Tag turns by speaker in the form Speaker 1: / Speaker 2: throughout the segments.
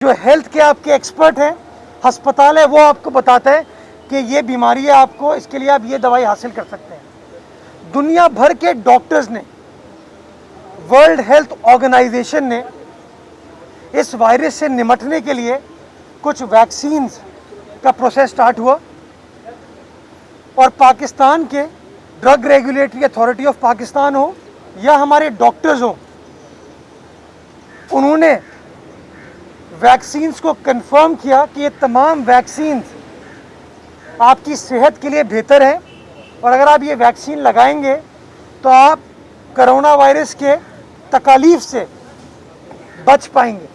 Speaker 1: जो हेल्थ के आपके एक्सपर्ट हैं, अस्पताल है, वो आपको बताता है कि ये बीमारी है आपको, इसके लिए आप ये दवाई हासिल कर सकते हैं। दुनिया भर के डॉक्टर्स ने, वर्ल्ड हेल्थ ऑर्गेनाइजेशन ने इस वायरस से निपटने के लिए कुछ वैक्सीन्स का प्रोसेस स्टार्ट हुआ और पाकिस्तान के drug regulatory authority of Pakistan हो या हमारे डॉक्टर्स हो, उन्होंने वैक्सीन्स को कंफर्म किया कि ये तमाम वैक्सीन्स आपकी सेहत के लिए बेहतर है और अगर आप ये वैक्सीन लगाएंगे तो आप कोरोना वायरस के तकालीफ से बच पाएंगे।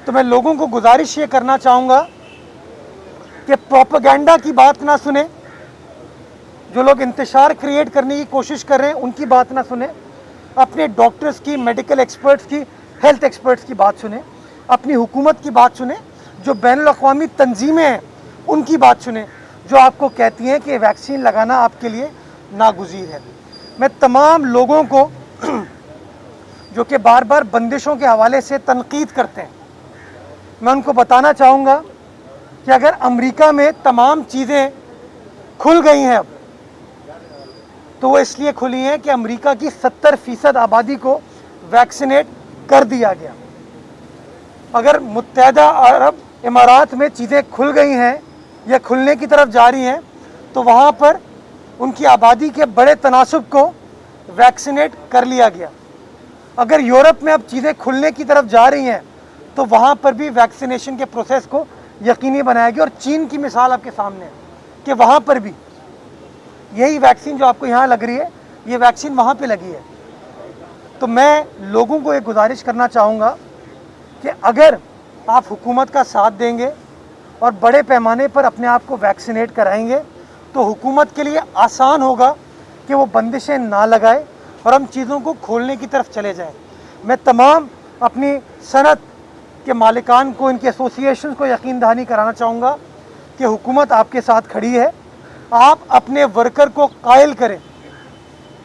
Speaker 1: तो मैं लोगों को गुजारिश ये करना चाहूँगा कि प्रोपेगेंडा की बात ना सुने, जो लोग इंतशार क्रिएट करने की कोशिश कर रहे हैं उनकी बात ना सुने, अपने डॉक्टर्स की, मेडिकल एक्सपर्ट्स की, हेल्थ एक्सपर्ट्स की बात सुने, अपनी हुकूमत की बात सुने, जो बैनुल-अक़वामी तंजीमें हैं उनकी बात सुने, जो आपको कहती हैं कि वैक्सीन लगाना आपके लिए नागुज़ीर है। मैं तमाम लोगों को जो कि बार बार बंदिशों के हवाले से तनकीद करते हैं, मैं उनको बताना चाहूँगा कि अगर अमेरिका में तमाम चीज़ें खुल गई हैं अब, तो वो इसलिए खुली हैं कि अमेरिका की 70% आबादी को वैक्सीनेट कर दिया गया। अगर मुत्तहदा अरब इमारात में चीज़ें खुल गई हैं या खुलने की तरफ जा रही हैं, तो वहाँ पर उनकी आबादी के बड़े तनासुब को वैक्सीनेट कर लिया गया। अगर यूरोप में अब चीज़ें खुलने की तरफ जा रही हैं, तो वहाँ पर भी वैक्सीनेशन के प्रोसेस को यकीनी बनाया गया। और चीन की मिसाल आपके सामने है कि वहाँ पर भी यही वैक्सीन जो आपको यहाँ लग रही है, ये वैक्सीन वहाँ पे लगी है। तो मैं लोगों को एक गुजारिश करना चाहूँगा कि अगर आप हुकूमत का साथ देंगे और बड़े पैमाने पर अपने आप को वैक्सीनेट कराएंगे, तो हुकूमत के लिए आसान होगा कि वो बंदिशें ना लगाए और हम चीज़ों को खोलने की तरफ चले जाएं। मैं तमाम अपनी सनत के मालिकान को, इनके एसोसिएशन को यकीन दहानी कराना चाहूँगा कि हुकूमत आपके साथ खड़ी है। आप अपने वर्कर को कायल करें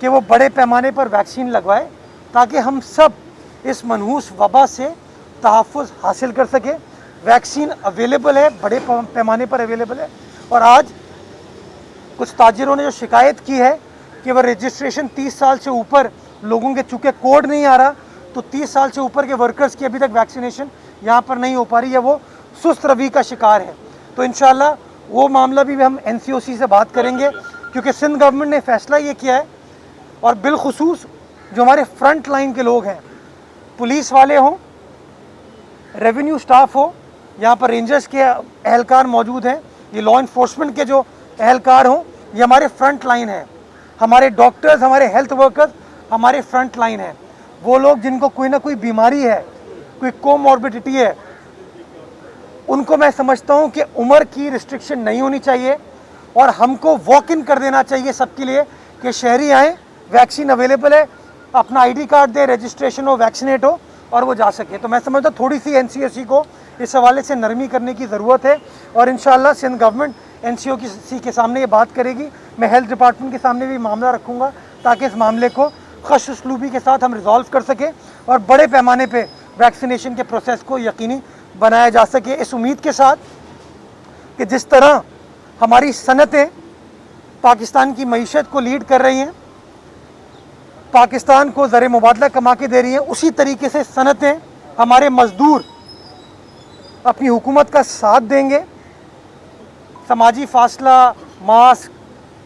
Speaker 1: कि वो बड़े पैमाने पर वैक्सीन लगवाए, ताकि हम सब इस मनहूस वबा से तहफ़्फ़ुज़ हासिल कर सकें। वैक्सीन अवेलेबल है, बड़े पैमाने पर अवेलेबल है। और आज कुछ ताजिरों ने जो शिकायत की है कि वह रजिस्ट्रेशन 30 साल से ऊपर लोगों के, चूँकि कोड नहीं आ रहा, तो 30 साल से ऊपर के वर्कर्स की अभी तक वैक्सीनेशन यहाँ पर नहीं हो पा रही है, वो सुस्त रवि का शिकार है। तो इंशाअल्लाह वो मामला भी हम NCOC से बात करेंगे, क्योंकि सिंध गवर्नमेंट ने फ़ैसला ये किया है। और बिलखुसूस जो हमारे फ्रंट लाइन के लोग हैं, पुलिस वाले हों, रेवेन्यू स्टाफ हो, यहाँ पर रेंजर्स के एहलकार मौजूद हैं, ये लॉ इन्फोर्समेंट के जो एहलकार हों, ये हमारे फ्रंट लाइन है। हमारे डॉक्टर्स, हमारे हेल्थ वर्कर्स हमारे फ्रंट लाइन है। वो लोग जिनको कोई ना कोई बीमारी है, कोई कोमॉर्बिडिटी है, उनको मैं समझता हूँ कि उम्र की रिस्ट्रिक्शन नहीं होनी चाहिए और हमको वॉक इन कर देना चाहिए सबके लिए कि शहरी आएँ, वैक्सीन अवेलेबल है, अपना ID कार्ड दे, रजिस्ट्रेशन हो, वैक्सीनेट हो और वो जा सके। तो मैं समझता हूँ थोड़ी सी NCOC को इस हवाले से नरमी करने की ज़रूरत है और इंशाअल्लाह सिंध गवर्नमेंट NCOC के सामने ये बात करेगी। मैं हेल्थ डिपार्टमेंट के सामने भी मामला रखूँगा ताकि इस मामले को खुश उसलूबी के साथ हम रिजॉल्व कर सकें और बड़े पैमाने पर वैक्सीनेशन के प्रोसेस को यकीनी बनाया जा सके, इस उम्मीद के साथ कि जिस तरह हमारी सनतें पाकिस्तान की मईशत को लीड कर रही हैं, पाकिस्तान को ज़र मुबादला कमा के दे रही हैं, उसी तरीके से सनतें, हमारे मज़दूर अपनी हुकूमत का साथ देंगे, समाजी फासला, मास्क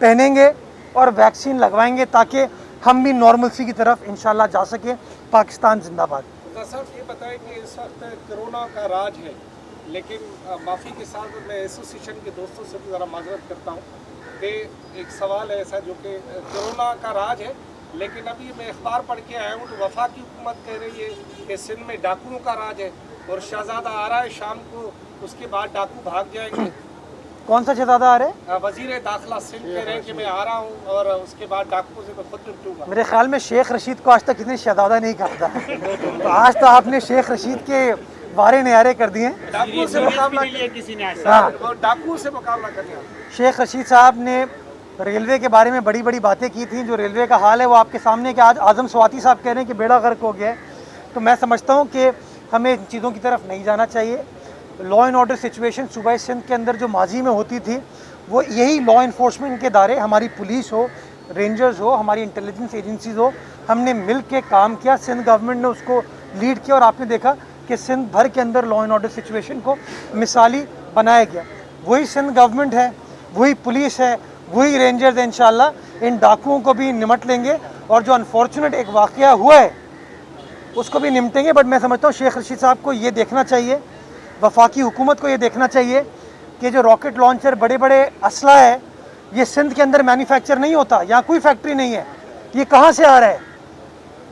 Speaker 1: पहनेंगे और वैक्सीन लगवाएंगे, ताकि हम भी नॉर्मलसी की तरफ इंशाअल्लाह जा सके। पाकिस्तान जिंदाबाद।
Speaker 2: साहब ये बताएं कि इस वक्त कोरोना का राज है, लेकिन माफ़ी के साथ मैं एसोसिएशन के दोस्तों से भी ज़रा माजरत करता हूँ कि एक सवाल है ऐसा, जो कि कोरोना का राज है, लेकिन अभी मैं अखबार पढ़ के आया हूँ तो वफाकी हुकूमत कह रही है कि सिंध में डाकुओं का राज है और शहजादा आ रहा है शाम को, उसके बाद डाकू भाग जाएंगे।
Speaker 1: कौन सा शहजादा आ रहे हैं?
Speaker 2: वज़ीर दाखिला सिंध कह रहे हैं कि मैं आ रहा हूँ और उसके बाद डाकुओं से मैं खुद निपटूंगा।
Speaker 1: मेरे ख्याल में शेख रशीद को आज तक किसी ने शहजादा नहीं कहा था। तो आज तो आपने शेख रशीद के बारे न्यारे कर दिए।
Speaker 2: डाकुओं से मुकाबला किसी ने, डाकुओं से मुकाबला करने।
Speaker 1: शेख रशीद साहब ने रेलवे के बारे में बड़ी बड़ी बातें की थी। जो रेलवे का हाल है वो आपके सामने कि आज आज़म स्वाति साहब कह रहे हैं कि बेड़ा गर्क हो गया है। तो मैं समझता हूँ कि हमें इन चीज़ों की तरफ नहीं जाना चाहिए। लॉ एंड ऑर्डर सिचुएशन सूबा सिंध के अंदर जो माजी में होती थी, वो यही लॉ इन्फोर्समेंट के दायरे, हमारी पुलिस हो, रेंजर्स हो, हमारी इंटेलिजेंस एजेंसीज हो, हमने मिल के काम किया। सिंध गवर्नमेंट ने उसको लीड किया और आपने देखा कि सिंध भर के अंदर लॉ एंड ऑर्डर सिचुएशन को मिसाली बनाया गया। वही सिंध गवर्नमेंट है, वही पुलिस है, वही रेंजर्स हैं, इंशाल्लाह इन डाकुओं को भी निमट लेंगे और जो अनफॉर्चुनेट एक वाक़या हुआ है उसको भी निमटेंगे। बट मैं समझता हूँ शेख रशीद साहब को ये देखना चाहिए, वफाकी हुकूमत को ये देखना चाहिए कि जो रॉकेट लॉन्चर, बड़े बड़े असला है, ये सिंध के अंदर मैन्युफैक्चर नहीं होता, यहाँ कोई फैक्ट्री नहीं है। ये कहाँ से आ रहा है?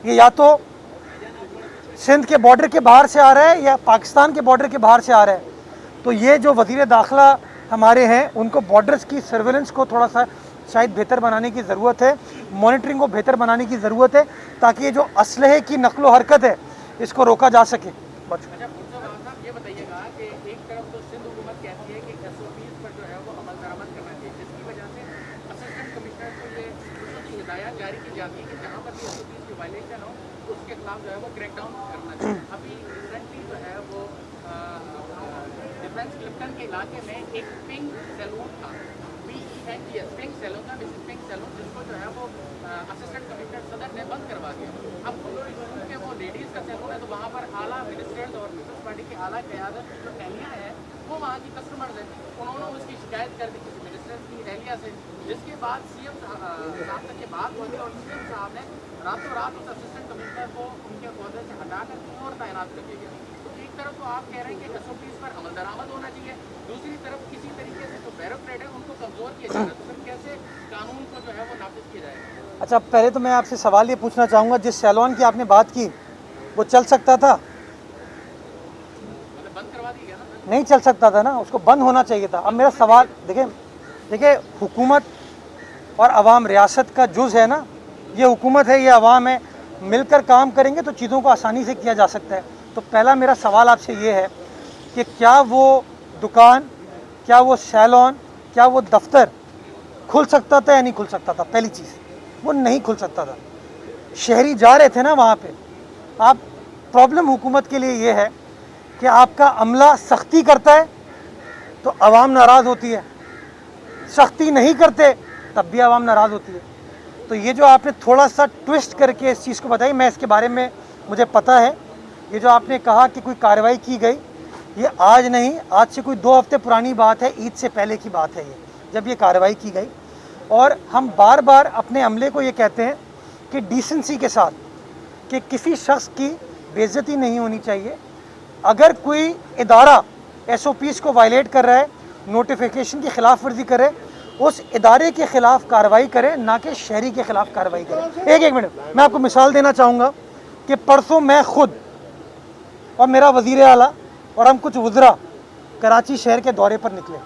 Speaker 1: ये या तो सिंध के बॉर्डर के बाहर से आ रहा है या पाकिस्तान के बॉर्डर के बाहर से आ रहा है। तो ये जो वज़ीर दाखिला हमारे हैं, उनको बॉर्डर्स की सर्वेलेंस को थोड़ा सा शायद बेहतर बनाने की ज़रूरत है, मॉनिटरिंग को बेहतर बनाने की ज़रूरत है, ताकि ये जो असलहे की नकलो हरकत है इसको रोका जा सके।
Speaker 3: अच्छा, ये बताइएगा कि एक तरफ तो सिंध हुकूमत कहती है कि एसओपीज़ पर जो है वो अमल दरामद करना चाहिए, जिसकी वजह से असिस्टेंट कमिश्नर को ये हिदायत जारी की जाती है कि जहाँ पर भी एसओपीज़ की वायलेशन हो उसके खिलाफ जो है वो क्रैकडाउन करना चाहिए। अभी रिसेंटली जो है वो डिफेंस क्लिफ्टन के इलाके में एक पिंक सैलून था, PENGS पिंक सैलून था, पिंक सैलून, जिसको जो है वो असिस्टेंट कमिश्नर सदर ने बंद करवा दिया। अब क्योंकि वो लेडीज़ का सैलून है तो वहाँ पर आला मिनिस्टर्स और पीपल्स पार्टी की आला क़यादत जो एहलिया है वो वहाँ की कस्टमर्स हैं, उन्होंने उसकी शिकायत कर दी किसी मिनिस्टर की एहलिया से, जिसके बाद CM साहब तक की बात हुई और CM साहब ने रातों रात उस असिस्टेंट कमिश्नर को उनके ओहदे से हटा कर कहीं और तैनात कर दिया गया। तो एक तरफ तो आप कह रहे हैं कि एसओपीज़ पर अमल दरामद होना चाहिए, दूसरी तरफ किसी तरीके से जो बैरोक्रेट है उनको कमज़ोर किया जाए, तो फिर कैसे कानून को जो है वो नाफिज किया जाएगा?
Speaker 1: अच्छा, पहले तो मैं आपसे सवाल ये पूछना चाहूँगा, जिस सैलून की आपने बात की वो चल सकता था?
Speaker 3: मतलब बंद करवा दिया गया ना?
Speaker 1: नहीं चल सकता था ना, उसको बंद होना चाहिए था। अब मेरा सवाल देखिए हुकूमत और अवाम रियासत का जुज़ है ना, ये हुकूमत है, ये अवाम है, मिलकर काम करेंगे तो चीज़ों को आसानी से किया जा सकता है। तो पहला मेरा सवाल आपसे ये है कि क्या वो दुकान, क्या वो सैलून, क्या वो दफ्तर खुल सकता था या नहीं खुल सकता था? पहली चीज़, वो नहीं खुल सकता था। शहरी जा रहे थे ना वहाँ पे। आप प्रॉब्लम हुकूमत के लिए ये है कि आपका अमला सख्ती करता है तो आवाम नाराज़ होती है, सख्ती नहीं करते तब भी आवाम नाराज़ होती है। तो ये जो आपने थोड़ा सा ट्विस्ट करके इस चीज़ को बताई, मैं इसके बारे में मुझे पता है। ये जो आपने कहा कि कोई कार्रवाई की गई, ये आज नहीं, आज से कोई 2 हफ्ते पुरानी बात है, ईद से पहले की बात है ये, जब ये कार्रवाई की गई। और हम बार बार अपने अमले को ये कहते हैं कि डिसेंसी के साथ, कि किसी शख्स की बेइज्जती नहीं होनी चाहिए। अगर कोई इदारा SOPs को वायलेट कर रहा है, नोटिफिकेशन की खिलाफ वर्जी करे, उस इदारे के ख़िलाफ़ कार्रवाई करे, ना कि शहरी के ख़िलाफ़ कार्रवाई करे। एक मिनट, मैं आपको मिसाल देना चाहूँगा कि परसों मैं ख़ुद और मेरा वज़ीर आला और हम कुछ वज़रा कराची शहर के दौरे पर निकले।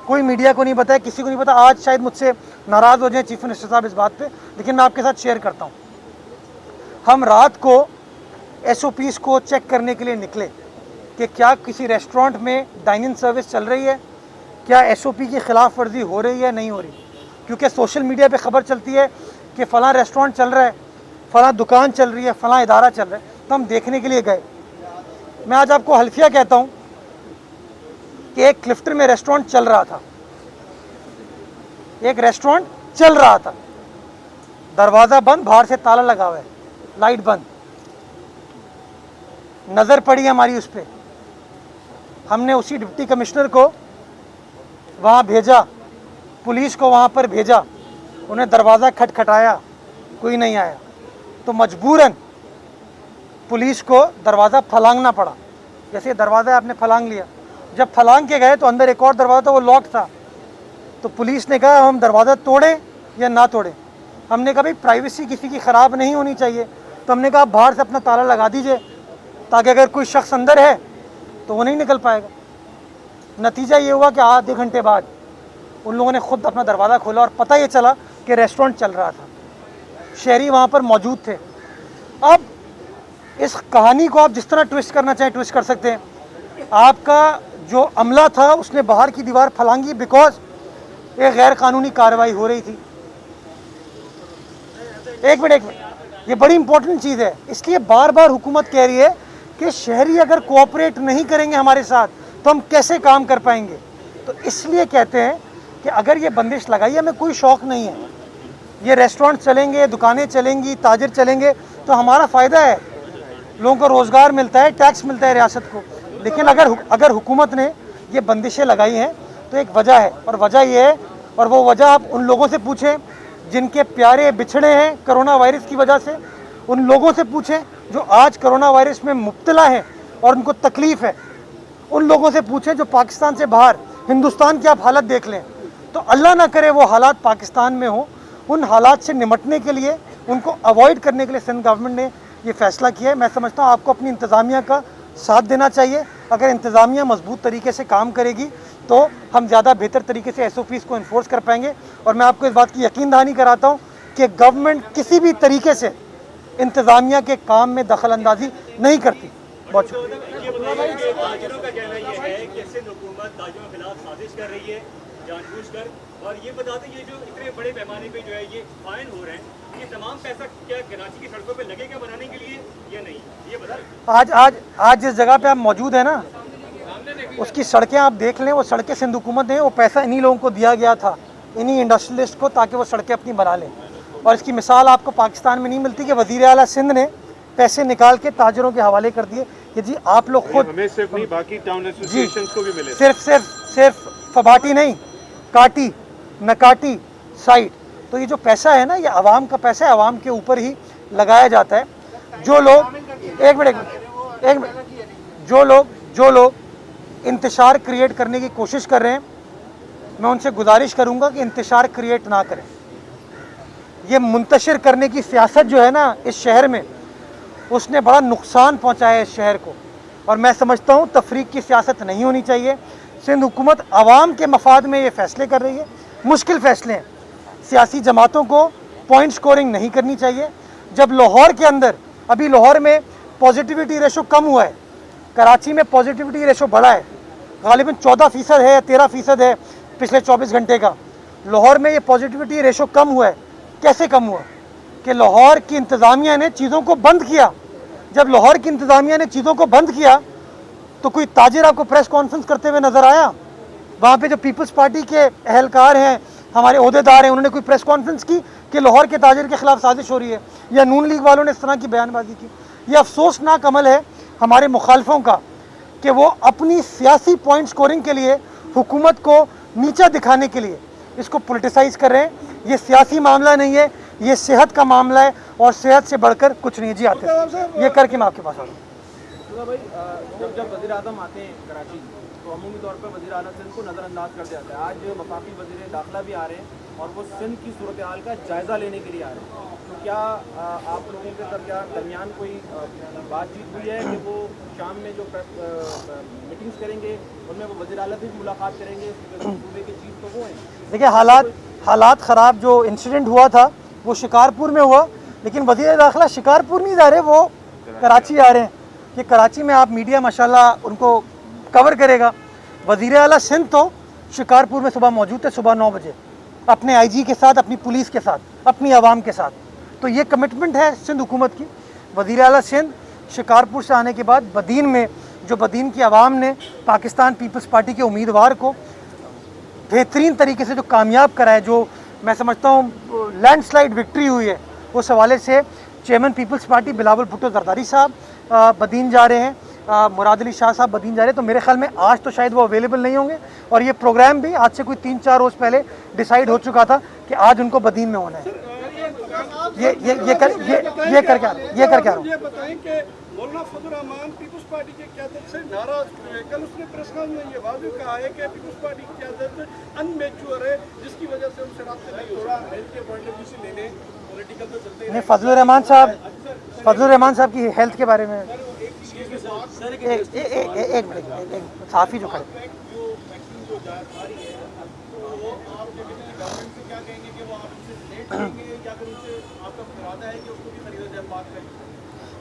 Speaker 1: कोई मीडिया को नहीं बताया, किसी को नहीं पता। आज शायद मुझसे नाराज़ हो जाए चीफ मिनिस्टर साहब इस बात पे, लेकिन मैं आपके साथ शेयर करता हूँ। हम रात को SOPs को चेक करने के लिए निकले कि क्या किसी रेस्टोरेंट में डाइनिंग सर्विस चल रही है, क्या SOP की ख़िलाफ़ वर्जी हो रही है नहीं हो रही। क्योंकि सोशल मीडिया पे ख़बर चलती है कि फ़लाँ रेस्टोरेंट चल रहा है, फ़लाँ दुकान चल रही है, फ़लाँ इदारा चल रहा है, तो हम देखने के लिए गए। मैं आज आपको हल्फिया कहता हूँ कि एक क्लिफ्टन में रेस्टोरेंट चल रहा था, एक रेस्टोरेंट चल रहा था, दरवाज़ा बंद, बाहर से ताला लगा हुआ है, लाइट बंद। नज़र पड़ी हमारी उस पर, हमने उसी डिप्टी कमिश्नर को वहाँ भेजा, पुलिस को वहाँ पर भेजा, उन्हें दरवाज़ा खटखटाया, कोई नहीं आया, तो मजबूरन पुलिस को दरवाज़ा फलांगना पड़ा। जैसे दरवाज़ा आपने फलांग लिया, जब फलांग के गए तो अंदर एक और दरवाज़ा था, वो लॉक था। तो पुलिस ने कहा हम दरवाज़ा तोड़ें या ना तोड़ें। हमने कहा भाई प्राइवेसी किसी की ख़राब नहीं होनी चाहिए, तो हमने कहा बाहर से अपना ताला लगा दीजिए ताकि अगर कोई शख्स अंदर है तो वो नहीं निकल पाएगा। नतीजा ये हुआ कि आधे घंटे बाद उन लोगों ने ख़ुद अपना दरवाज़ा खोला और पता ये चला कि रेस्टोरेंट चल रहा था, शहरी वहाँ पर मौजूद थे। अब इस कहानी को आप जिस तरह ट्विस्ट करना चाहें ट्विस्ट कर सकते हैं। आपका जो अमला था उसने बाहर की दीवार फलांगी बिकॉज एक गैर कानूनी कार्रवाई हो रही थी। एक मिनट, ये बड़ी इंपॉर्टेंट चीज़ है, इसलिए बार बार हुकूमत कह रही है कि शहरी अगर कोऑपरेट नहीं करेंगे हमारे साथ तो हम कैसे काम कर पाएंगे। तो इसलिए कहते हैं कि अगर ये बंदिश लगाई, हमें कोई शौक़ नहीं है, ये रेस्टोरेंट चलेंगे, दुकानें चलेंगी, ताजिर चलेंगे तो हमारा फ़ायदा है, लोगों को रोज़गार मिलता है, टैक्स मिलता है रियासत को। लेकिन अगर हुकूमत ने ये बंदिशें लगाई हैं तो एक वजह है, और वजह ये है, और वो वजह आप उन लोगों से पूछें जिनके प्यारे बिछड़े हैं कोरोना वायरस की वजह से, उन लोगों से पूछें जो आज कोरोना वायरस में मुब्तला हैं और उनको तकलीफ़ है, उन लोगों से पूछें जो पाकिस्तान से बाहर, हिंदुस्तान की आप हालत देख लें तो अल्लाह ना करे वो हालात पाकिस्तान में हो। उन हालात से निमटने के लिए, उनको अवॉइड करने के लिए सिंध गवर्नमेंट ने ये फ़ैसला किया है। मैं समझता हूँ आपको अपनी इंतज़ामिया का साथ देना चाहिए। अगर इंतज़ामिया मजबूत तरीके से काम करेगी तो हम ज़्यादा बेहतर तरीके से SOPs को इन्फोर्स कर पाएंगे। और मैं आपको इस बात की यकीन दहानी कराता हूँ कि गवर्नमेंट किसी भी तरीके से इंतज़ामिया के काम में दखल अंदाजी नहीं करती। बहुत शुक्रिया।
Speaker 4: ताजिरों का कहना यह है कि सिंध हुकूमत ताजिरों के खिलाफ साजिश कर रही है जानबूझकर, और ये बताते ये जो इतने बड़े पैमाने पे जो है ये फाइन हो रहे हैं, ये तमाम पैसा क्या कराची की सड़कों पे लगेगा बनाने के लिए या नहीं, ये बताएं।
Speaker 1: आज जिस जगह पे आप मौजूद हैं ना, उसकी सड़कें आप देख लें, वो सड़कें सिंध हुकूमत ने, वो पैसा इन्हीं लोगों को दिया गया था, इन्हीं इंडस्ट्रियलिस्ट को, ताकि वो सड़कें अपनी बना लें। और इसकी मिसाल आपको पाकिस्तान में नहीं मिलती कि वज़ीर आला सिंध ने पैसे निकाल के ताजरों के हवाले कर दिए कि जी आप लोग खुद,
Speaker 5: हमें सिर्फ नहीं बाकी टाउन एसोसिएशंस को भी मिले,
Speaker 1: सिर्फ फबाटी नहीं, काटी नकाटी साइड। तो ये जो पैसा है ना, ये आवाम का पैसा है, आवाम के ऊपर ही लगाया जाता है। जो लोग जो लोग इंतशार क्रिएट करने की कोशिश कर रहे हैं, मैं उनसे गुजारिश करूंगा कि इंतशार क्रिएट ना करें। ये मुंतशिर करने की सियासत जो है ना इस शहर में, उसने बड़ा नुकसान पहुंचाया है इस शहर को। और मैं समझता हूं तफरीक की सियासत नहीं होनी चाहिए। सिंध हुकूमत आवाम के मफाद में ये फ़ैसले कर रही है, मुश्किल फ़ैसले हैं। सियासी जमातों को पॉइंट स्कोरिंग नहीं करनी चाहिए। जब लाहौर के अंदर, अभी लाहौर में पॉजिटिविटी रेशो कम हुआ है, कराची में पॉजिटिविटी रेशो बढ़ा है, गालिबन 14% है या 13% है पिछले 24 घंटे का। लाहौर में ये पॉजिटिविटी रेशो कम हुआ है। कैसे कम हुआ? कि लाहौर की इंतज़ामिया ने चीज़ों को बंद किया। जब लाहौर की इंतज़ामिया ने चीज़ों को बंद किया तो कोई ताजिर आपको प्रेस कॉन्फ्रेंस करते हुए नज़र आया? वहाँ पे जो पीपल्स पार्टी के अहलकार हैं, हमारे ओहदेदार हैं, उन्होंने कोई प्रेस कॉन्फ्रेंस की कि लाहौर के ताजिर के ख़िलाफ़ साजिश हो रही है? या नून लीग वालों ने इस तरह की बयानबाजी की? यह अफसोसनाक अमल है हमारे मुखालफों का कि वो अपनी सियासी पॉइंट स्कोरिंग के लिए, हुकूमत को नीचा दिखाने के लिए इसको पोलिटिसाइज़ कर रहे हैं। ये सियासी मामला नहीं है, ये सेहत का मामला है, और सेहत से बढ़कर कुछ नहीं है। जी आते हैं, ये करके मैं आपके पास आ रहा हूँ।
Speaker 6: भाई जब वज़ीर आज़म आते हैं कराची तो अमूमी तौर पर वज़ीर आला सिंध को नज़रअंदाज कर दिया जाता है। आज वफाकी वज़ीर दाखिला भी आ रहे हैं और वो सिंध की सूरत हाल का जायज़ा लेने के लिए आ रहे हैं। तो क्या आप लोगों के दरमियान कोई बातचीत हुई है कि वो शाम में जो मीटिंग्स करेंगे उनमें वो वज़ीर आला से भी मुलाकात करेंगे, सूबे के चीफ तो वो हैं?
Speaker 1: देखिए, हालात ख़राब जो इंसिडेंट हुआ था वो शिकारपुर में हुआ, लेकिन वज़ीर दाखिला शिकारपुर नहीं जा रहे, वो कराची आ रहे हैं। कि कराची में आप मीडिया माशाल्लाह उनको कवर करेगा। वज़ीर आला सिंध तो शिकारपुर में सुबह मौजूद थे, सुबह 9 बजे, अपने IG के साथ, अपनी पुलिस के साथ, अपनी आवाम के साथ। तो ये कमिटमेंट है सिंध हुकूमत की। वज़ीर आला सिंध शिकारपुर से आने के बाद बदीन में, जो बदीन की आवाम ने पाकिस्तान पीपल्स पार्टी के उम्मीदवार को बेहतरीन तरीके से जो कामयाब कराए, जो मैं समझता हूँ लैंडस्लाइड विक्ट्री हुई है, उस हवाले से चेयरमैन पीपल्स पार्टी बिलावल भुट्टो जरदारी साहब बदीन जा रहे हैं, मुराद अली शाह साहब बदीन जा रहे हैं। तो मेरे ख्याल में आज तो शायद वो अवेलेबल नहीं होंगे, और ये प्रोग्राम भी आज से कोई 3-4 रोज़ पहले डिसाइड हो चुका था कि आज उनको बदीन में होना है। ये करके आ रहा हूँ।
Speaker 2: ये बताएं कि मौलाना फजल रहमान पीपल्स पार्टी की क़यादत से नाराज हुए। कल उसने प्रेस कॉन्फ्रेंस में ये वाज़ेह कहा है कि पीपल्स पार्टी की क़यादत अनमेच्योर है, जिसकी वजह से उनसे रास्ते नहीं हो रहा। हेल्थ के पॉइंट ऑफ व्यू से लेने पॉलिटिकल तो चलते हैं।
Speaker 1: फजल रहमान साहब की हेल्थ के बारे में एक मिनट, साफ़ी जो खड़े,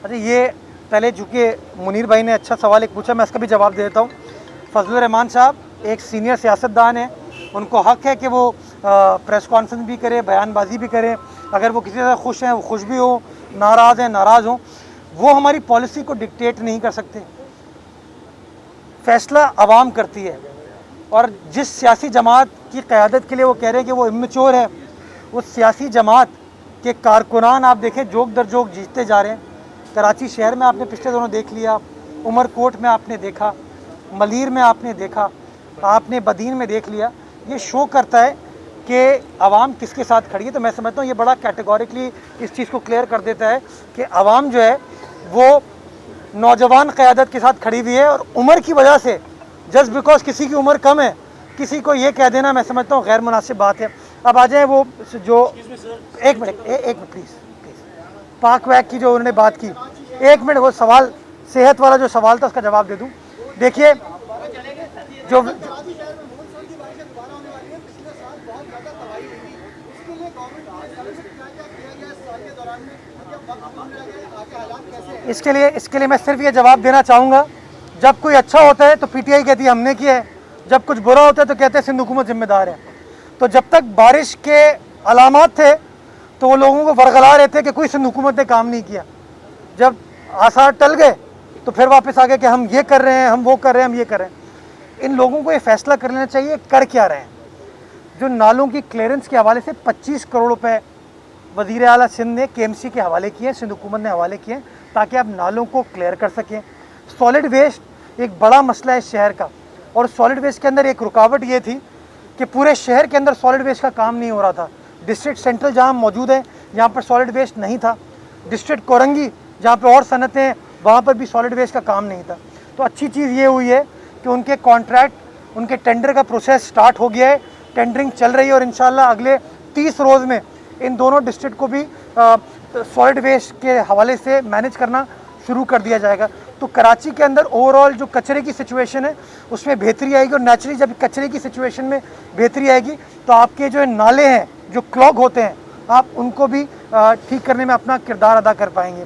Speaker 1: अच्छा ये पहले चूँकि मुनीर भाई ने अच्छा सवाल एक पूछा, मैं इसका भी जवाब दे देता हूँ। फजल रहमान साहब एक सीनियर सियासतदान हैं, उनको हक़ है कि वो प्रेस कॉन्फ्रेंस भी करें, बयानबाजी भी करें। अगर वो किसी तरह खुश हैं वो खुश भी हो, नाराज़ हैं नाराज़ हों। वो हमारी पॉलिसी को डिक्टेट नहीं कर सकते, फैसला आवाम करती है। और जिस सियासी जमात की क़यादत के लिए वो कह रहे हैं कि वो इमेच्योर है, उस सियासी जमात के कारकुनान आप देखें जोक दर जोक जीतते जा रहे हैं। कराची शहर में आपने पिछले दिनों देख लिया, उमरकोट में आपने देखा, मलीर में आपने देखा, आपने बदीन में देख लिया। ये शो करता है कि आवाम किसके साथ खड़ी है। तो मैं समझता हूँ ये बड़ा कैटेगोरिकली इस चीज़ को क्लियर कर देता है कि आवाम जो है वो नौजवान क़यादत के साथ खड़ी हुई है। और उम्र की वजह से जस्ट बिकॉज किसी की उम्र कम है, किसी को ये कह देना मैं समझता हूँ गैर मुनासिब बात है। अब आ जाए वो जो एक मिनट प्लीज़ पाक वैक की जो उन्होंने बात की, एक मिनट वो सवाल सेहत वाला जो सवाल था उसका जवाब दे दूँ। देखिए जो इसके लिए मैं सिर्फ ये जवाब देना चाहूँगा, जब कोई अच्छा होता है तो पीटीआई कहती है हमने किया है, जब कुछ बुरा होता है तो कहते हैं सिंध हुकूमत जिम्मेदार है। तो जब तक बारिश के अलामात थे तो वो लोगों को वरगला रहे थे कि कोई सिंध हुकूमत ने काम नहीं किया। जब आसार टल गए तो फिर वापस आ गए कि हम ये कर रहे हैं, हम वो कर रहे हैं, हम ये कर रहे हैं। इन लोगों को ये फैसला कर लेना चाहिए कर क्या रहे हैं। जो नालों की क्लियरेंस के हवाले से 25 करोड़ रुपए वज़ीर आला सिंध ने केएमसी के हवाले किए, सिंध हुकूमत ने हवाले किए ताकि आप नालों को क्लियर कर सकें। सॉलिड वेस्ट एक बड़ा मसला है शहर का, और सॉलिड वेस्ट के अंदर एक रुकावट ये थी कि पूरे शहर के अंदर सॉलिड वेस्ट का काम नहीं हो रहा था। डिस्ट्रिक्ट सेंट्रल जहाँ मौजूद है यहाँ पर सॉलिड वेस्ट नहीं था, डिस्ट्रिक्ट कोरंगी जहाँ पर और सनतें हैं वहाँ पर भी सॉलिड वेस्ट का काम नहीं था। तो अच्छी चीज़ ये हुई है कि उनके कॉन्ट्रैक्ट, उनके टेंडर का प्रोसेस स्टार्ट हो गया है, टेंडरिंग चल रही है और इंशाल्लाह अगले 30 रोज़ में इन दोनों डिस्ट्रिक्ट को भी सॉलिड वेस्ट के हवाले से मैनेज करना शुरू कर दिया जाएगा। तो कराची के अंदर ओवरऑल जो कचरे की सिचुएशन है उसमें बेहतरी आएगी, और नेचुरली जब कचरे की सिचुएशन में बेहतरी आएगी तो आपके जो नाले हैं जो क्लॉग होते हैं आप उनको भी ठीक करने में अपना किरदार अदा कर पाएंगे।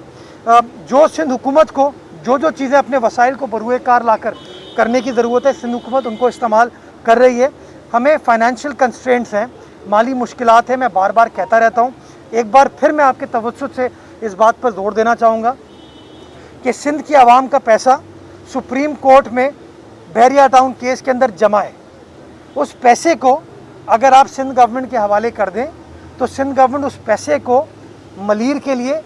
Speaker 1: जो सिंध हुकूमत को जो चीज़ें अपने वसाइल को बरूए कार लाकर करने की ज़रूरत है, सिंध हुकूमत उनको इस्तेमाल कर रही है। हमें फाइनेंशियल कंस्ट्रेंट्स हैं, माली मुश्किलात हैं, मैं बार बार कहता रहता हूँ। एक बार फिर मैं आपके तवज्जुह से इस बात पर जोर देना चाहूँगा कि सिंध की आवाम का पैसा सुप्रीम कोर्ट में बहरिया टाउन केस के अंदर जमा है। उस पैसे को अगर आप सिंध गवर्नमेंट के हवाले कर दें तो सिंध गवर्नमेंट उस पैसे को मलीर के लिए,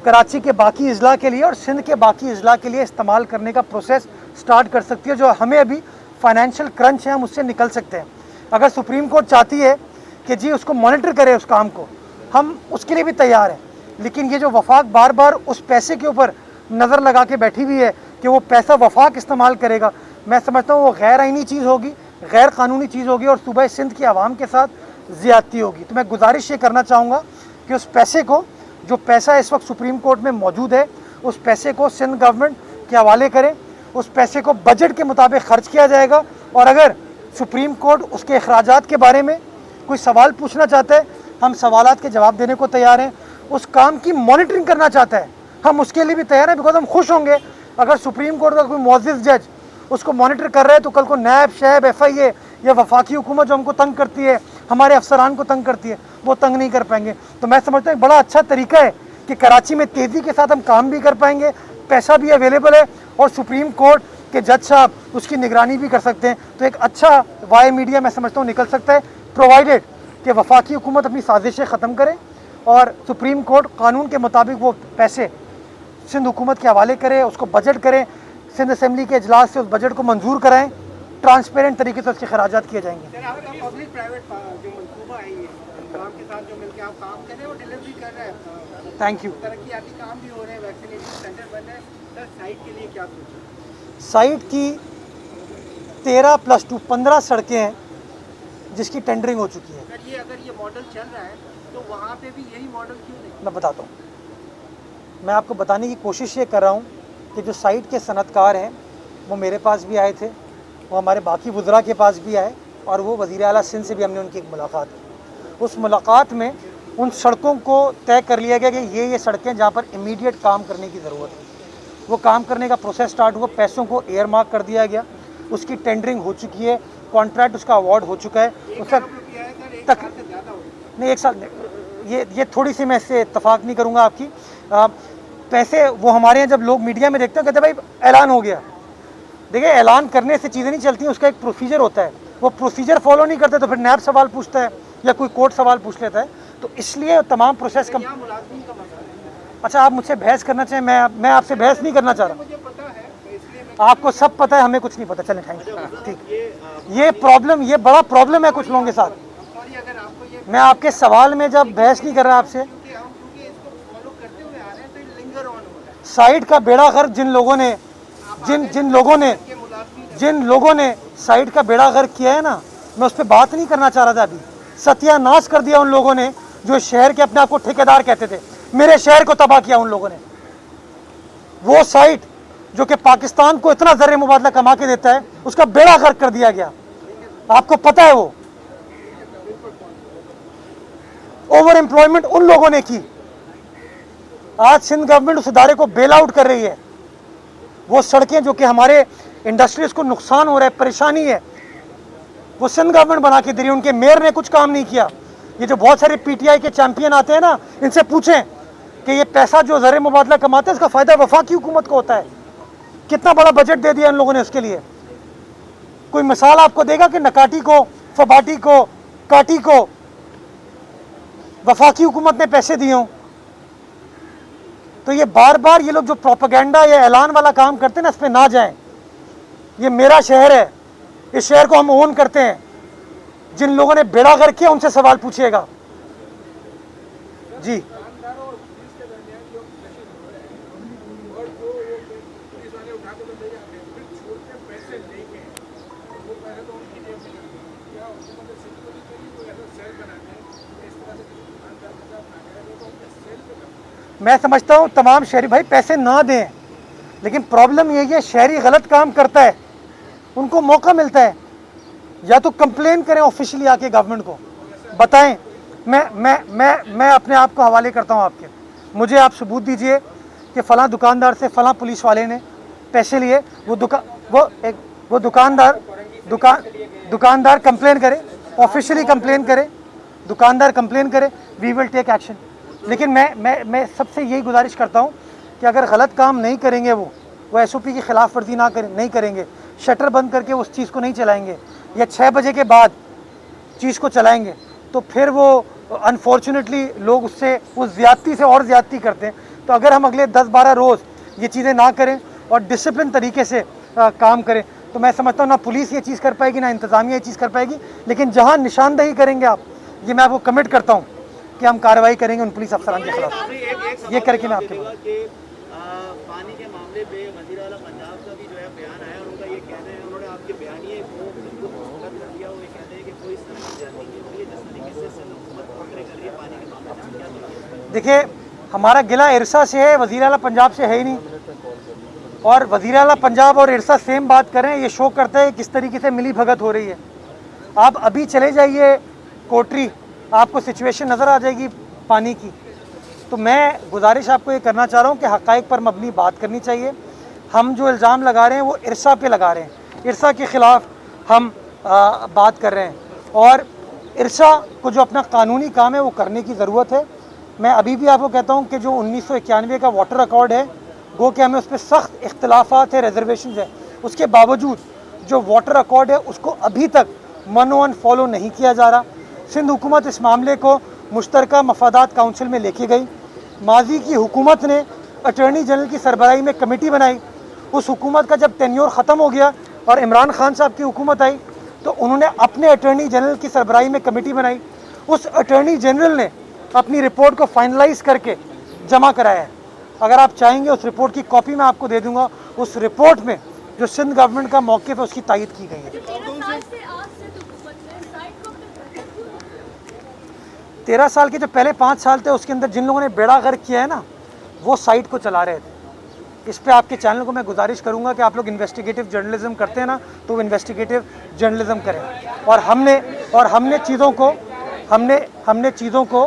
Speaker 1: कराची के बाकी अजला के लिए और सिंध के बाकी अजला के लिए इस्तेमाल करने का प्रोसेस स्टार्ट कर सकती है। जो हमें अभी फाइनेंशियल क्रंच है हम उससे निकल सकते हैं। अगर सुप्रीम कोर्ट चाहती है कि जी उसको मॉनिटर करे उस काम को, हम उसके लिए भी तैयार हैं। लेकिन ये जो वफाक बार बार उस पैसे के ऊपर नज़र लगा के बैठी हुई है कि वो पैसा वफाक इस्तेमाल करेगा, मैं समझता हूँ वो गैर आइनी चीज़ होगी, गैर कानूनी चीज़ होगी और सूबा सिंध की आवाम के साथ ज़्यादती होगी। तो मैं गुजारिश ये करना चाहूँगा कि उस पैसे को, जो पैसा इस वक्त सुप्रीम कोर्ट में मौजूद है, उस पैसे को सिंध गवर्नमेंट के हवाले करें। उस पैसे को बजट के मुताबिक खर्च किया जाएगा, और अगर सुप्रीम कोर्ट उसके अखराजात के बारे में कोई सवाल पूछना चाहता है हम सवालात के जवाब देने को तैयार हैं। उस काम की मॉनिटरिंग करना चाहता है हम उसके लिए भी तैयार हैं, बिकॉज हम खुश होंगे अगर सुप्रीम कोर्ट का कोई मुअज़्ज़िज़ जज उसको मॉनिटर कर रहा है तो कल को नैब, शैब, FIA या वफाकी हुकूमत जो हमको तंग करती है, हमारे अफसरान को तंग करती है, वो तंग नहीं कर पाएंगे। तो मैं समझता हूँ बड़ा अच्छा तरीका है कि कराची में तेज़ी के साथ हम काम भी कर पाएंगे, पैसा भी अवेलेबल है और सुप्रीम कोर्ट के जज साहब उसकी निगरानी भी कर सकते हैं। तो एक अच्छा वाई मीडिया मैं समझता हूँ निकल सकता है, प्रोवाइडेड कि वफाकी हुकूमत अपनी साजिशें ख़त्म करे और सुप्रीम कोर्ट कानून के मुताबिक वो पैसे सिंध हुकूमत के हवाले करे, उसको बजट करें, सिंध असम्बली के इजलास से उस बजट को मंजूर कराएं, ट्रांसपेरेंट तरीके से उसके खराजात किए जाएंगे।
Speaker 7: पब्लिक प्राइवेट जो मनसूबा है ये काम के साथ जो मिलकर आप काम कर रहे हैं वो डिलीवरी कर रहे हैं।
Speaker 1: Thank you.
Speaker 7: तरक्याती काम भी हो रहे हैं, वैक्सीनेशन सेंटर बन रहे हैं। सर साइट के लिए क्या सोचा?
Speaker 1: साइट की 13+2 15 सड़कें हैं जिसकी टेंडरिंग हो चुकी है।
Speaker 7: अगर ये मॉडल चल रहा है तो वहाँ पे भी यही मॉडल क्यों नहीं?
Speaker 1: मैं बताता हूँ, मैं आपको बताने की कोशिश ये कर रहा हूँ कि जो साइट के सनतकार हैं वो मेरे पास भी आए थे, वो हमारे बाकी वज़रा के पास भी आए और वो वज़ीर आला सिंध से भी हमने उनकी एक मुलाकात की। उस मुलाकात में उन सड़कों को तय कर लिया गया कि ये सड़कें जहाँ पर इमीडिएट काम करने की ज़रूरत है। वो काम करने का प्रोसेस स्टार्ट हुआ, पैसों को एयर मार्क कर दिया गया, उसकी टेंडरिंग हो चुकी है, कॉन्ट्रैक्ट उसका अवार्ड हो चुका है। उसका नहीं, 1 साल, ये थोड़ी सी मैं इससे इत्तफाक नहीं करूँगा आपकी। पैसे वो हमारे यहाँ जब लोग मीडिया में देखते हैं कहते हैं भाई ऐलान हो गया। देखिए ऐलान करने से चीज़ें नहीं चलती, उसका एक प्रोसीजर होता है, वो प्रोसीजर फॉलो नहीं करते तो फिर नैब सवाल पूछता है या कोई कोर्ट सवाल पूछ लेता है। तो इसलिए तमाम प्रोसेस का
Speaker 7: मुलाजिम का मसला है।
Speaker 1: अच्छा आप मुझसे बहस करना चाहें, मैं आपसे बहस नहीं करना चाह रहा।
Speaker 7: मुझे पता है तो इसलिए मैं
Speaker 1: आपको सब पता है, हमें कुछ नहीं पता। चलें थैंक यू, ठीक। ये प्रॉब्लम, ये बड़ा प्रॉब्लम है कुछ लोगों के साथ।
Speaker 7: सॉरी अगर आपको ये
Speaker 1: मैं आपके सवाल में जब बहस नहीं कर रहा आपसे,
Speaker 7: क्योंकि इसको फॉलो करते हुए आ रहे हैं तो ये लिंगर ऑन हो रहा है।
Speaker 1: साइट का बेड़ा गर्क जिन लोगों ने जिन लोगों ने साइट का बेड़ा गर्क किया है ना, मैं उस पर बात नहीं करना चाह रहा था। अभी सत्यानाश कर दिया उन लोगों ने जो शहर के अपने आप को ठेकेदार कहते थे। मेरे शहर को तबाह किया उन लोगों ने। वो साइट जो कि पाकिस्तान को इतना ज़र मुबादला कमा के देता है, उसका बेड़ा गर्क कर दिया गया। आपको पता है वो ओवर एम्प्लॉयमेंट उन लोगों ने की। आज सिंध गवर्नमेंट उस इदारे को बेल आउट कर रही है। वो सड़कें जो कि हमारे इंडस्ट्रीज को नुकसान हो रहा है, परेशानी है, वो सिंध गवर्नमेंट बना के दे रही है। उनके मेयर ने कुछ काम नहीं किया। ये जो बहुत सारे पीटीआई के चैंपियन आते हैं ना, इनसे पूछें कि ये पैसा जो ज़र मुबादला कमाते हैं इसका फ़ायदा वफाकी हुकूमत को होता है। कितना बड़ा बजट दे दिया इन लोगों ने उसके लिए। कोई मिसाल आपको देगा कि नकाटी को, फबाटी को, काटी को वफाकी हुकूमत ने पैसे दिए हों? तो ये बार बार ये लोग जो प्रोपेगेंडा या ऐलान वाला काम करते हैं ना, इस पर ना जाएं। ये मेरा शहर है, इस शहर को हम ओन करते हैं। जिन लोगों ने बेड़ा गर्क किया उनसे सवाल पूछिएगा जी। मैं समझता हूँ तमाम शहरी भाई पैसे ना दें, लेकिन प्रॉब्लम यही है शहरी गलत काम करता है, उनको मौका मिलता है, या तो कंप्लेन करें ऑफिशियली आके गवर्नमेंट को बताएं। मैं अपने आप को हवाले करता हूं आपके, मुझे आप सबूत दीजिए कि फ़लाँ दुकानदार से फ़लाँ पुलिस वाले ने पैसे लिए। वो दुकानदार कंप्लेन करे, ऑफिशियली कंप्लेन करे, दुकानदार कंप्लेन करे, वी विल टेक एक्शन। लेकिन मैं सबसे यही गुजारिश करता हूं कि अगर गलत काम नहीं करेंगे, वो एसओपी की खिलाफ वर्जी नहीं करेंगे, शटर बंद करके उस चीज़ को नहीं चलाएंगे या 6 बजे के बाद चीज़ को चलाएंगे, तो फिर वो अनफॉर्चुनेटली लोग उससे उस ज़्यादती से और ज़्यादती करते हैं। तो अगर हम अगले 10-12 रोज़ ये चीज़ें ना करें और डिसिप्लिन तरीके से काम करें, तो मैं समझता हूँ ना पुलिस ये चीज़ कर पाएगी, ना इंतज़ामिया ये चीज़ कर पाएगी। लेकिन जहाँ निशानदही करेंगे आप, ये मैं आपको कमिट करता हूँ कि हम कार्रवाई करेंगे उन पुलिस अफसरान के खिलाफ। ये करके मैं आपके
Speaker 6: पानी के मामले पे वज़ीर आला पंजाब का भी जो है बयान आया और उनका ये कहना है, उन्होंने आपके बयानिए को बिल्कुल मुस्तरद कर दिया। वो ये कहते हैं कि कोई जाती नहीं हो रही है, जिस तरीके से सिंध हुकूमत पकड़े कर रही है पानी के मामले में। क्या देखिए,
Speaker 1: देखिए हमारा गिला इरसा से है, वज़ीर आला पंजाब से है ही नहीं। और वज़ीर आला पंजाब और इरसा सेम बात करें, ये शो करता है किस तरीके से मिली भगत हो रही है। आप अभी चले जाइए कोटरी, आपको सिचुएशन नज़र आ जाएगी पानी की। तो मैं गुजारिश आपको ये करना चाह रहा हूँ कि हक़ाइक़ पर मबनी बात करनी चाहिए। हम जो इल्ज़ाम लगा रहे हैं वो इरसा पे लगा रहे हैं, इरसा के ख़िलाफ़ हम बात कर रहे हैं, और इरसा को जो अपना कानूनी काम है वो करने की ज़रूरत है। मैं अभी भी आपको कहता हूँ कि जो 1991 का वाटर अकॉर्ड है, गो कि हमें उस पर सख्त इख्तलाफात है, रिजर्वेशन है, उसके बावजूद जो वाटर अकॉर्ड है उसको अभी तक मनोअन फॉलो नहीं किया जा रहा। सिंध हुकूमत इस मामले को मुश्तरका मफादात काउंसिल में लेके गई। माजी की हुकूमत ने अटॉर्नी जनरल की सरबराही में कमेटी बनाई। उस हुकूमत का जब टेन्योर ख़त्म हो गया और इमरान खान साहब की हुकूमत आई, तो उन्होंने अपने अटॉर्नी जनरल की सरबराही में कमेटी बनाई। उस अटॉर्नी जनरल ने अपनी रिपोर्ट को फाइनलाइज करके जमा कराया है। अगर आप चाहेंगे उस रिपोर्ट की कॉपी मैं आपको दे दूँगा। उस रिपोर्ट में जो सिंध गवर्नमेंट का मौक़िफ़ है उसकी तायद की गई है। 13 साल के जो पहले 5 साल थे उसके अंदर जिन लोगों ने बेड़ा गर्क किया है ना, वो साइट को चला रहे थे। इस पे आपके चैनल को मैं गुजारिश करूंगा कि आप लोग इन्वेस्टिगेटिव जर्नलिज्म करते हैं ना, तो वो इन्वेस्टिगेटिव जर्नलिज्म करें। और हमने चीज़ों को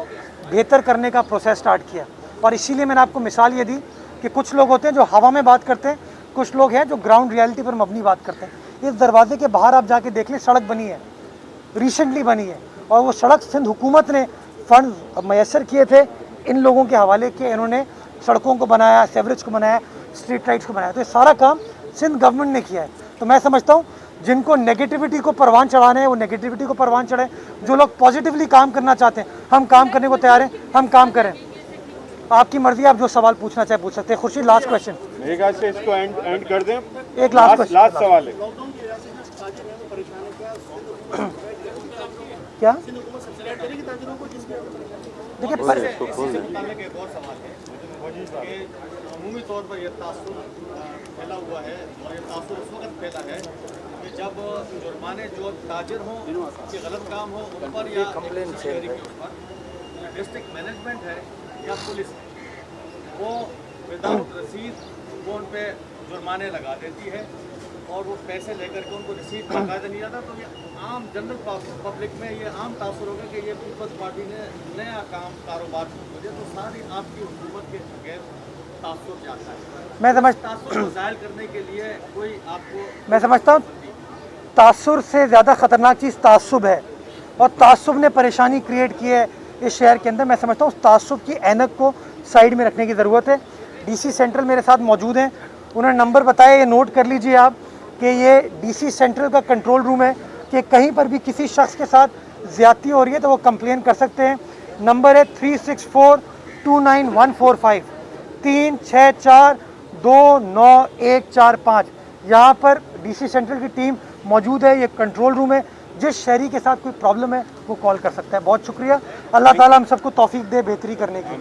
Speaker 1: बेहतर करने का प्रोसेस स्टार्ट किया। और इसीलिए मैंने आपको मिसाल ये दी कि कुछ लोग होते हैं जो हवा में बात करते हैं, कुछ लोग हैं जो ग्राउंड रियलिटी पर मबनी बात करते हैं। इस दरवाजे के बाहर आप जाके देख लें, सड़क बनी है, रिसेंटली बनी है, और वो सड़क सिंध हुकूमत ने फंड मैसर किए थे, इन लोगों के हवाले के इन्होंने सड़कों को बनाया, सेवरेज को बनाया, स्ट्रीट लाइट्स को बनाया। तो ये सारा काम सिंध गवर्नमेंट ने किया है। तो मैं समझता हूँ जिनको नेगेटिविटी को परवान चढ़ाने हैं वो नेगेटिविटी को परवान चढ़े, जो लोग पॉजिटिवली काम करना चाहते हैं हम काम करने को तैयार हैं, हम काम करें। आपकी मर्जी, आप जो सवाल पूछना चाहे पूछ सकते हैं। Khurshid, last question.
Speaker 5: मेरे ख्याल से इसको एंड कर दें।
Speaker 1: एक लास्ट क्वेश्चन,
Speaker 5: लास्ट सवाल है।
Speaker 1: क्या देखिए
Speaker 4: एक और सवाल है कि अमूमी तौर पर यह तासुर फैला हुआ है, और ये तासुर उस वक्त फैला है कि जब जुर्माने जो ताजिर हों कि गलत काम हो उन पर या शहरी के ऊपर डिस्ट्रिक्ट मैनेजमेंट है या पुलिस वो विदाउट रसीद वो उन पर जुर्माने लगा देती है और वो पैसे लेकर के उनको रिसीट बाकायदा नहीं आता। तो ये आम जनरल पब्लिक में ये आम तासुर होगा कि ये पीपल्स पार्टी ने नया कारोबार शुरू कर दिया। तो सारी आपकी हुकूमत के बगैर तासुर जाता है।
Speaker 1: मैं
Speaker 4: तासुर को ज़ायल करने के लिए कोई आपको,
Speaker 1: मैं समझता हूँ तासुर से ज़्यादा ख़तरनाक चीज़ तासुब है, और तासुब ने परेशानी क्रिएट की है इस शहर के अंदर। मैं समझता हूँ तासुब की ऐनक को साइड में रखने की ज़रूरत है। डीसी सेंट्रल मेरे साथ मौजूद हैं, उन्होंने नंबर बताया, ये नोट कर लीजिए आप कि ये डीसी सेंट्रल का कंट्रोल रूम है कि कहीं पर भी किसी शख्स के साथ ज़्यादती हो रही है तो वो कंप्लेन कर सकते हैं। नंबर है 36429145 36429145। यहाँ पर डीसी सेंट्रल की टीम मौजूद है, ये कंट्रोल रूम है। जिस शहरी के साथ कोई प्रॉब्लम है वो कॉल कर सकता है। बहुत शुक्रिया। अल्लाह ताला हम सबको तौफीक दे बेहतरी करने की।